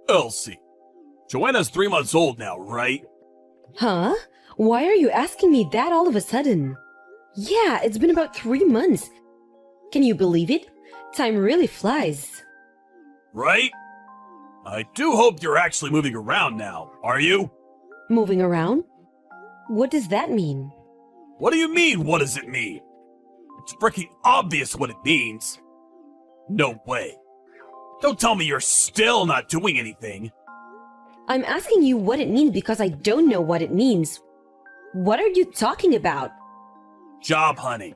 Elsie, Joanna's 3 months old now, right? Huh? Why are you asking me that all of a sudden? Yeah, it's been about 3 months. Can you believe it? Time really flies. Right? I do hope you're actually moving around now, are you? Moving around? What does that mean? What do you mean, what does it mean? It's freaking obvious what it means. No way. Don't tell me you're still not doing anything. I'm asking you what it means because I don't know what it means. What are you talking about? Job hunting.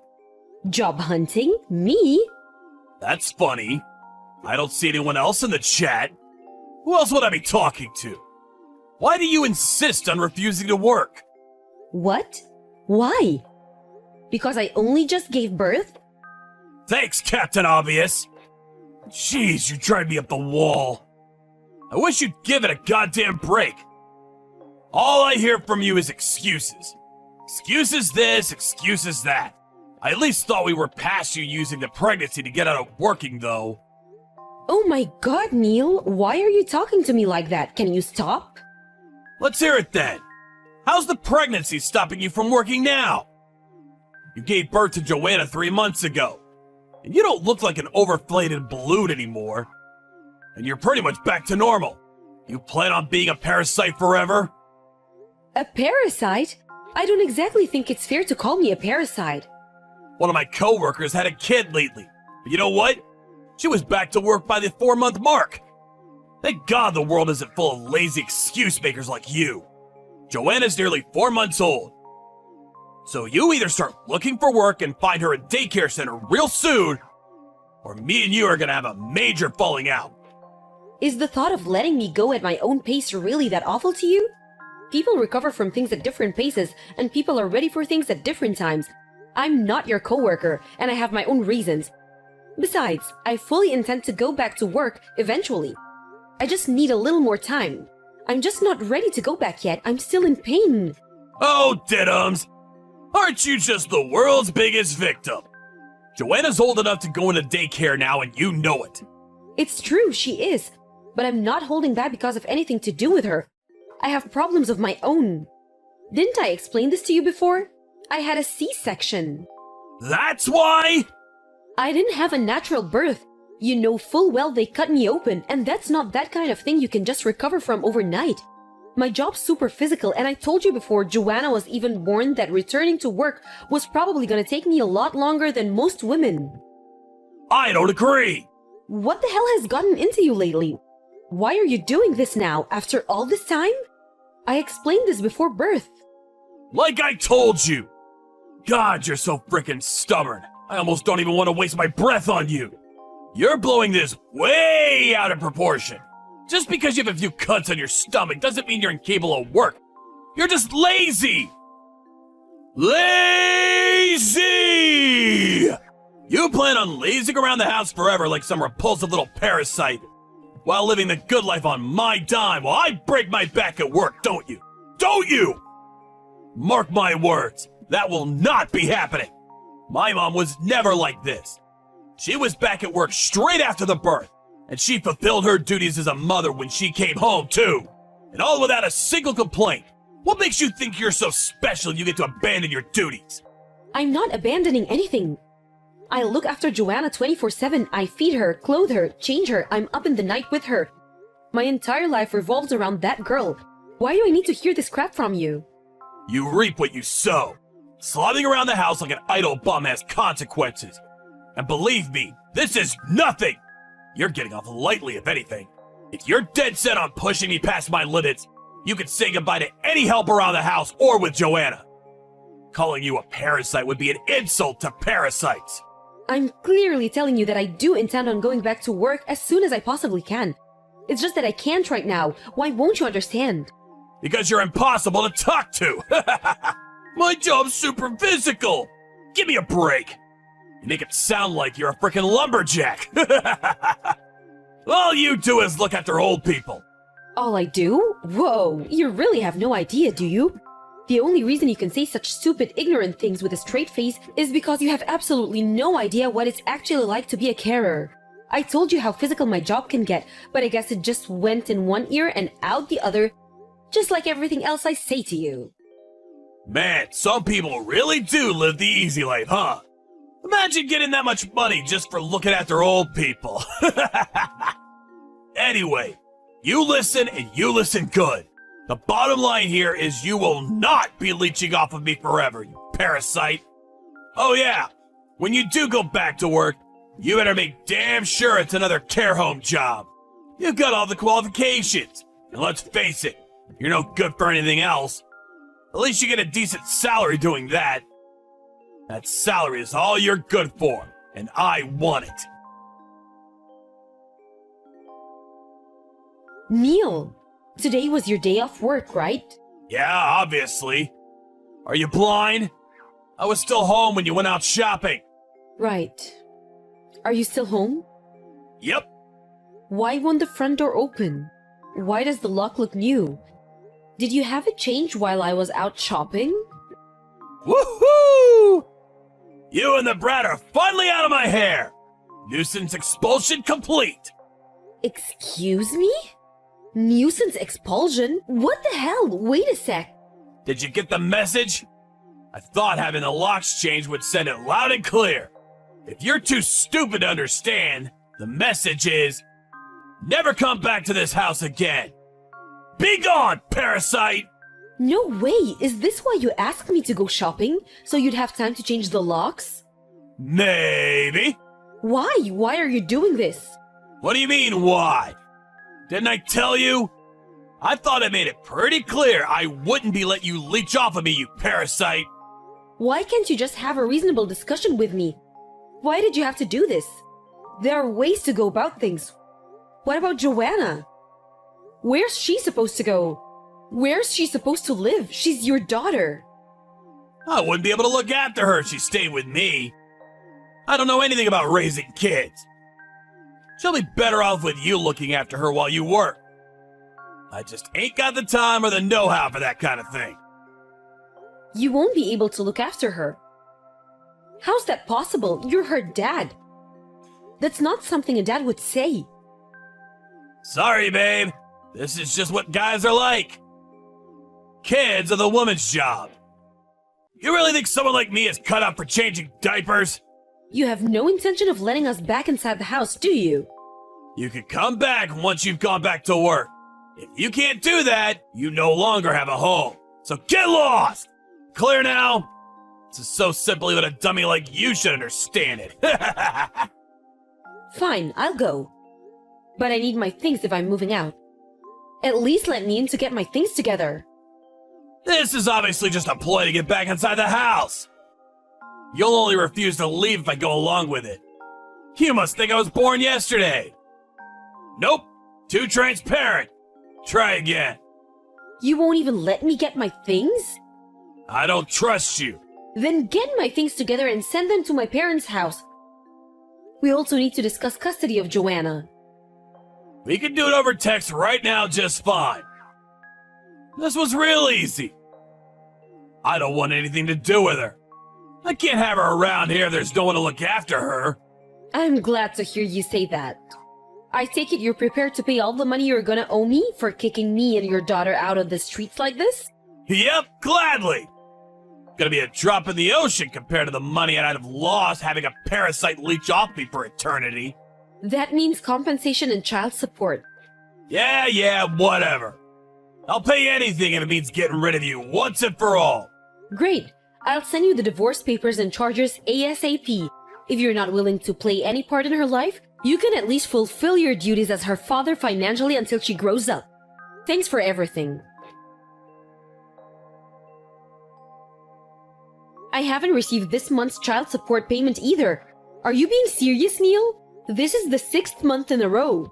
Job hunting? Me? That's funny. I don't see anyone else in the chat. Who else would I be talking to? Why do you insist on refusing to work? What? Why? Because I only just gave birth? Thanks, Captain Obvious. Jeez, you drive me up the wall. I wish you'd give it a goddamn break. All I hear from you is excuses. Excuses this, excuses that. I at least thought we were past you using the pregnancy to get out of working, though. Oh my god, Neil, why are you talking to me like that? Can you stop? Let's hear it then. How's the pregnancy stopping you from working now? You gave birth to Joanna 3 months ago, and you don't look like an overinflated balloon anymore. And you're pretty much back to normal. You plan on being a parasite forever? A parasite? I don't exactly think it's fair to call me a parasite. One of my coworkers had a kid lately, but you know what? She was back to work by the 4-month mark. Thank God the world isn't full of lazy excuse makers like you. Joanna's nearly 4 months old. So you either start looking for work and find her a daycare center real soon, or me and you are gonna have a major falling out. Is the thought of letting me go at my own pace really that awful to you? People recover from things at different paces, and people are ready for things at different times. I'm not your coworker, and I have my own reasons. Besides, I fully intend to go back to work eventually. I just need a little more time. I'm just not ready to go back yet. I'm still in pain. Oh, diddums! Aren't you just the world's biggest victim? Joanna's old enough to go into daycare now, and you know it. It's true, she is. But I'm not holding back because of anything to do with her. I have problems of my own. Didn't I explain this to you before? I had a C-section. That's why? I didn't have a natural birth. You know full well they cut me open, and that's not that kind of thing you can just recover from overnight. My job's super physical, and I told you before Joanna was even born that returning to work was probably gonna take me a lot longer than most women. I don't agree! What the hell has gotten into you lately? Why are you doing this now, after all this time? I explained this before birth. Like I told you! God, you're so frickin' stubborn. I almost don't even want to waste my breath on you. You're blowing this way out of proportion. Just because you have a few cuts on your stomach doesn't mean you're incapable of work. You're just lazy! Lazy! You plan on lazing around the house forever like some repulsive little parasite, while living the good life on my dime while I break my back at work, don't you? Don't you? Mark my words, that will not be happening. My mom was never like this. She was back at work straight after the birth, and she fulfilled her duties as a mother when she came home, too. And all without a single complaint. What makes you think you're so special you get to abandon your duties? I'm not abandoning anything. I look after Joanna 24/7. I feed her, clothe her, change her. I'm up in the night with her. My entire life revolves around that girl. Why do I need to hear this crap from you? You reap what you sow. Slobbing around the house like an idle bum has consequences. And believe me, this is nothing! You're getting off lightly, if anything. If you're dead set on pushing me past my limits, you can say goodbye to any help around the house or with Joanna. Calling you a parasite would be an insult to parasites. I'm clearly telling you that I do intend on going back to work as soon as I possibly can. It's just that I can't right now. Why won't you understand? Because you're impossible to talk to! My job's super physical! Give me a break! You make it sound like you're a frickin' lumberjack! All you do is look after old people! All I do? Whoa, you really have no idea, do you? The only reason you can say such stupid, ignorant things with a straight face is because you have absolutely no idea what it's actually like to be a carer. I told you how physical my job can get, but I guess it just went in one ear and out the other, just like everything else I say to you. Man, some people really do live the easy life, huh? Imagine getting that much money just for looking after old people. Anyway, you listen and you listen good. The bottom line here is you will not be leeching off of me forever, you parasite. Oh yeah, when you do go back to work, you better make damn sure it's another care home job. You've got all the qualifications, and let's face it, you're no good for anything else. At least you get a decent salary doing that. That salary is all you're good for, and I want it. Neil, today was your day off work, right? Yeah, obviously. Are you blind? I was still home when you went out shopping. Right. Are you still home? Yep. Why won't the front door open? Why does the lock look new? Did you have it changed while I was out shopping? Woohoo! You and the brat are finally out of my hair! Nuisance expulsion complete! Excuse me? Nuisance expulsion? What the hell? Wait a sec. Did you get the message? I thought having the locks changed would send it loud and clear. If you're too stupid to understand, the message is, never come back to this house again. Begone, parasite! No way! Is this why you asked me to go shopping? So you'd have time to change the locks? Maybe. Why? Why are you doing this? What do you mean, why? Didn't I tell you? I thought I made it pretty clear I wouldn't be letting you leech off of me, you parasite. Why can't you just have a reasonable discussion with me? Why did you have to do this? There are ways to go about things. What about Joanna? Where's she supposed to go? Where's she supposed to live? She's your daughter. I wouldn't be able to look after her if she stayed with me. I don't know anything about raising kids. She'll be better off with you looking after her while you work. I just ain't got the time or the know-how for that kind of thing. You won't be able to look after her. How's that possible? You're her dad. That's not something a dad would say. Sorry, babe. This is just what guys are like. Kids are the woman's job. You really think someone like me is cut out for changing diapers? You have no intention of letting us back inside the house, do you? You can come back once you've gone back to work. If you can't do that, you no longer have a home. So get lost! Clear now? This is so simple even a dummy like you should understand it. Fine, I'll go. But I need my things if I'm moving out. At least let me in to get my things together. This is obviously just a ploy to get back inside the house. You'll only refuse to leave if I go along with it. You must think I was born yesterday. Nope, too transparent. Try again. You won't even let me get my things? I don't trust you. Then get my things together and send them to my parents' house. We also need to discuss custody of Joanna. We can do it over text right now just fine. This was real easy. I don't want anything to do with her. I can't have her around here if there's no one to look after her. I'm glad to hear you say that. I take it you're prepared to pay all the money you're gonna owe me for kicking me and your daughter out of the streets like this? Yep, gladly. Gonna be a drop in the ocean compared to the money I'd have lost having a parasite leech off me for eternity. That means compensation and child support. Yeah, whatever. I'll pay anything if it means getting rid of you once and for all. Great. I'll send you the divorce papers and charges ASAP. If you're not willing to play any part in her life, you can at least fulfill your duties as her father financially until she grows up. Thanks for everything. I haven't received this month's child support payment either. Are you being serious, Neil? This is the 6th month in a row.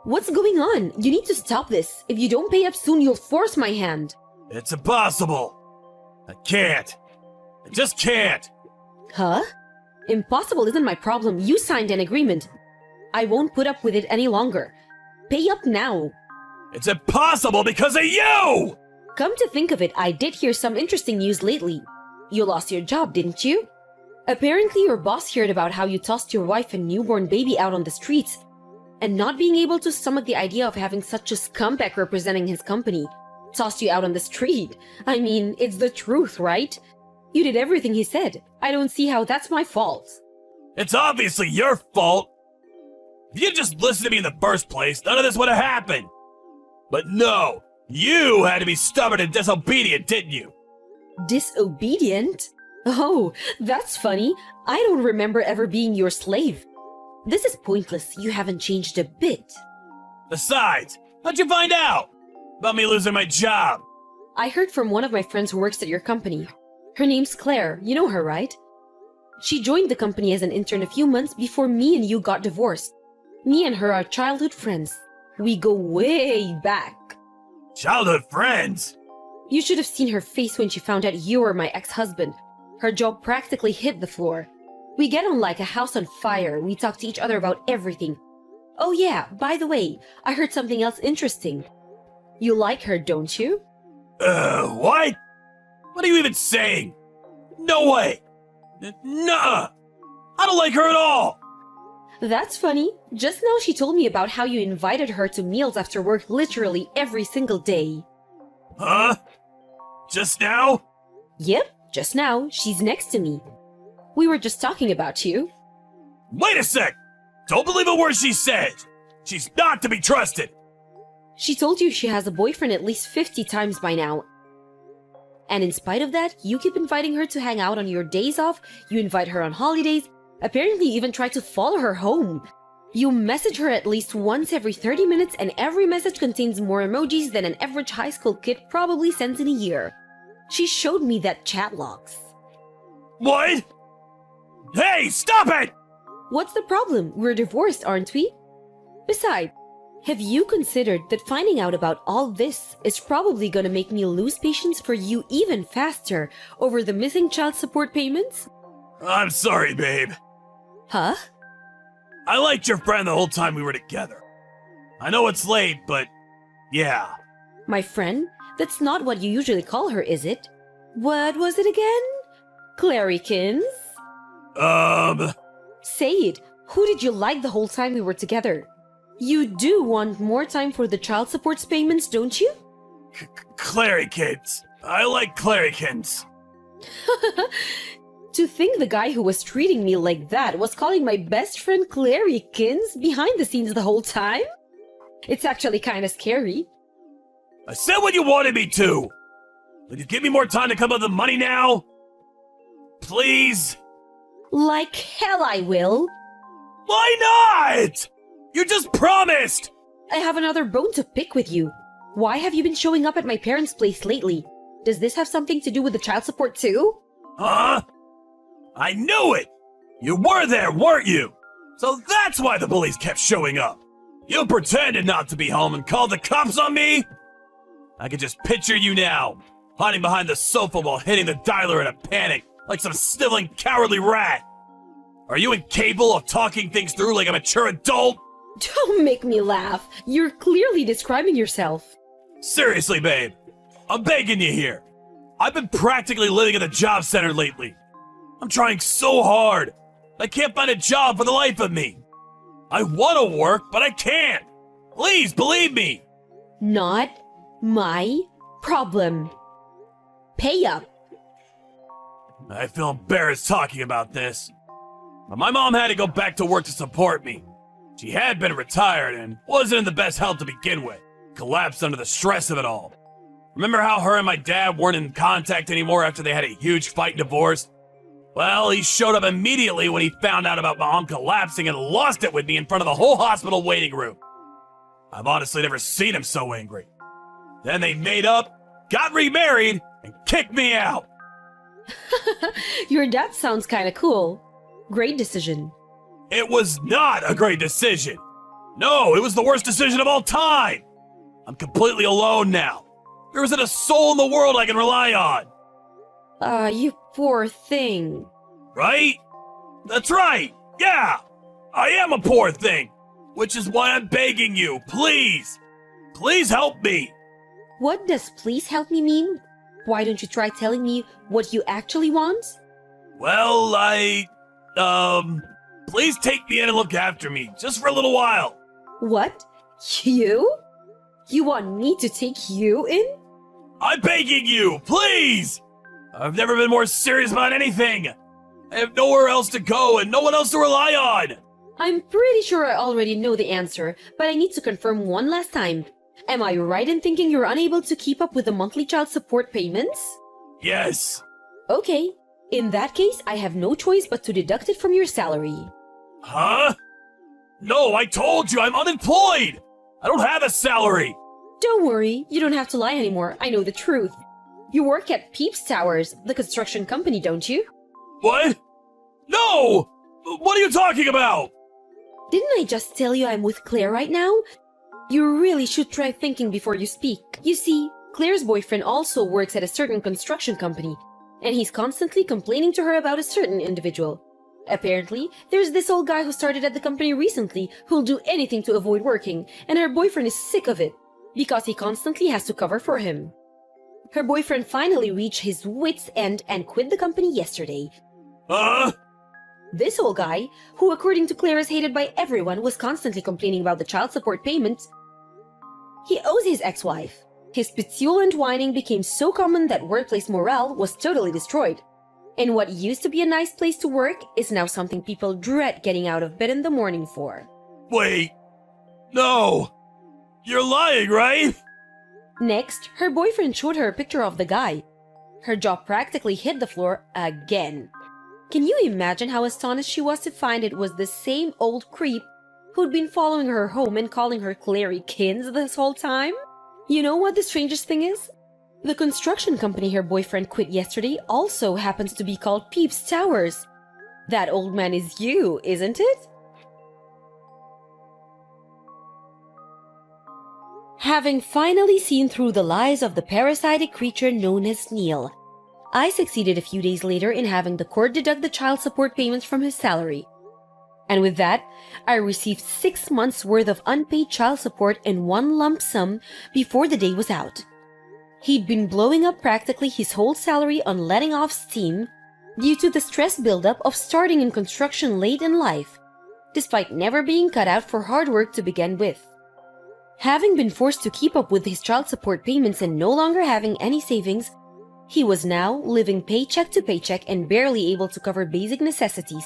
What's going on? You need to stop this. If you don't pay up soon, you'll force my hand. It's impossible. I can't. I just can't. Huh? Impossible isn't my problem. You signed an agreement. I won't put up with it any longer. Pay up now. It's impossible because of you! Come to think of it, I did hear some interesting news lately. You lost your job, didn't you? Apparently, your boss heard about how you tossed your wife and newborn baby out on the streets, and not being able to stomach the idea of having such a scumbag representing his company tossed you out on the street. I mean, it's the truth, right? You did everything he said. I don't see how that's my fault. It's obviously your fault. If you'd just listened to me in the first place, none of this would have happened. But no, you had to be stubborn and disobedient, didn't you? Disobedient? Oh, that's funny. I don't remember ever being your slave. This is pointless. You haven't changed a bit. Besides, how'd you find out about me losing my job? I heard from one of my friends who works at your company. Her name's Claire. You know her, right? She joined the company as an intern a few months before me and you got divorced. Me and her are childhood friends. We go way back. Childhood friends? You should have seen her face when she found out you were my ex-husband. Her jaw practically hit the floor. We get on like a house on fire. We talk to each other about everything. Oh yeah, by the way, I heard something else interesting. You like her, don't you? What? What are you even saying? No way! Nuh-uh! I don't like her at all! That's funny. Just now she told me about how you invited her to meals after work literally every single day. Huh? Just now? Yep, just now. She's next to me. We were just talking about you. Wait a sec! Don't believe a word she said! She's not to be trusted! She told you she has a boyfriend at least 50 times by now. And in spite of that, you keep inviting her to hang out on your days off, you invite her on holidays, apparently you even try to follow her home. You message her at least once every 30 minutes and every message contains more emojis than an average high school kid probably sends in a year. She showed me that chat logs. What? Hey, stop it! What's the problem? We're divorced, aren't we? Besides, have you considered that finding out about all this is probably gonna make me lose patience for you even faster over the missing child support payments? I'm sorry, babe. Huh? I liked your friend the whole time we were together. I know it's late, but yeah. My friend? That's not what you usually call her, is it? What was it again? Clarykins? Say it. Who did you like the whole time we were together? You do want more time for the child support payments, don't you? Clarykins. I like Clarykins. To think the guy who was treating me like that was calling my best friend Clarykins behind the scenes the whole time? It's actually kinda scary. I said what you wanted me to! Will you give me more time to come up with the money now? Please? Like hell I will. Why not? You just promised! I have another bone to pick with you. Why have you been showing up at my parents' place lately? Does this have something to do with the child support too? Huh? I knew it! You were there, weren't you? So that's why the bullies kept showing up. You pretended not to be home and called the cops on me? I can just picture you now, hiding behind the sofa while hitting the dialer in a panic, like some sniveling cowardly rat. Are you incapable of talking things through like a mature adult? Don't make me laugh. You're clearly describing yourself. Seriously, babe. I'm begging you here. I've been practically living at the job center lately. I'm trying so hard. I can't find a job for the life of me. I want to work, but I can't. Please, believe me. Not my problem. Pay up. I feel embarrassed talking about this. But my mom had to go back to work to support me. She had been retired and wasn't in the best health to begin with. Collapsed under the stress of it all. Remember how her and my dad weren't in contact anymore after they had a huge fight and divorced? Well, he showed up immediately when he found out about Mom collapsing and lost it with me in front of the whole hospital waiting room. I've honestly never seen him so angry. Then they made up, got remarried, and kicked me out. Your dad sounds kinda cool. Great decision. It was not a great decision. No, it was the worst decision of all time. I'm completely alone now. There isn't a soul in the world I can rely on. You poor thing. Right? That's right. Yeah. I am a poor thing. Which is why I'm begging you, please. Please help me. What does please help me mean? Why don't you try telling me what you actually want? Well, please take me in and look after me, just for a little while. What? You? You want me to take you in? I'm begging you, please! I've never been more serious about anything. I have nowhere else to go and no one else to rely on. I'm pretty sure I already know the answer, but I need to confirm one last time. Am I right in thinking you're unable to keep up with the monthly child support payments? Yes. Okay. In that case, I have no choice but to deduct it from your salary. Huh? No, I told you I'm unemployed! I don't have a salary! Don't worry, you don't have to lie anymore. I know the truth. You work at Peeps Towers, the construction company, don't you? What? No! What are you talking about? Didn't I just tell you I'm with Claire right now? You really should try thinking before you speak. You see, Claire's boyfriend also works at a certain construction company, and he's constantly complaining to her about a certain individual. Apparently, there's this old guy who started at the company recently who'll do anything to avoid working, and her boyfriend is sick of it, because he constantly has to cover for him. Her boyfriend finally reached his wits' end and quit the company yesterday. This old guy, who according to Claire is hated by everyone, was constantly complaining about the child support payments he owes his ex-wife. His petulant whining became so common that workplace morale was totally destroyed. And what used to be a nice place to work is now something people dread getting out of bed in the morning for. Wait. No. You're lying, right? Next, her boyfriend showed her a picture of the guy. Her jaw practically hit the floor again. Can you imagine how astonished she was to find it was the same old creep who'd been following her home and calling her Clarykins this whole time? You know what the strangest thing is? The construction company her boyfriend quit yesterday also happens to be called Peeps Towers. That old man is you, isn't it? Having finally seen through the lies of the parasitic creature known as Neil, I succeeded a few days later in having the court deduct the child support payments from his salary. And with that, I received 6 months' worth of unpaid child support in one lump sum before the day was out. He'd been blowing up practically his whole salary on letting off steam due to the stress buildup of starting in construction late in life, despite never being cut out for hard work to begin with. Having been forced to keep up with his child support payments and no longer having any savings, he was now living paycheck to paycheck and barely able to cover basic necessities.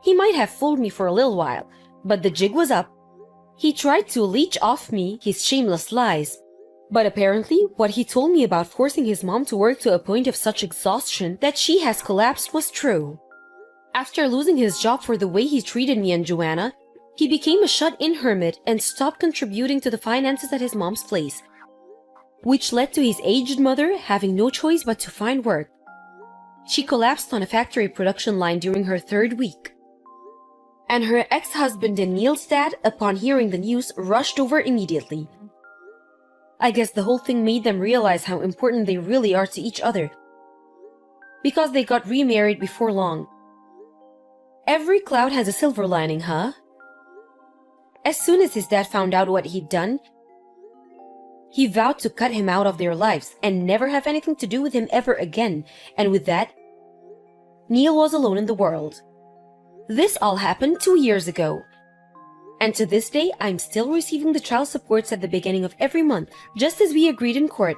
He might have fooled me for a little while, but the jig was up. He tried to leech off me his shameless lies. But apparently, what he told me about forcing his mom to work to a point of such exhaustion that she has collapsed was true. After losing his job for the way he treated me and Joanna, he became a shut-in hermit and stopped contributing to the finances at his mom's place, which led to his aged mother having no choice but to find work. She collapsed on a factory production line during her 3rd week. And her ex-husband and Neil's dad, upon hearing the news, rushed over immediately. I guess the whole thing made them realize how important they really are to each other, because they got remarried before long. Every cloud has a silver lining, huh? As soon as his dad found out what he'd done, he vowed to cut him out of their lives and never have anything to do with him ever again, and with that, Neil was alone in the world. This all happened 2 years ago. And to this day, I'm still receiving the child supports at the beginning of every month, just as we agreed in court.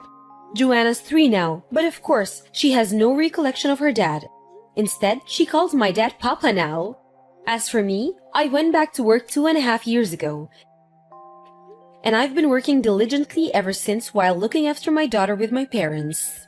Joanna's 3 now, but of course, she has no recollection of her dad. Instead, she calls my dad Papa now. As for me, I went back to work 2.5 years ago. And I've been working diligently ever since while looking after my daughter with my parents.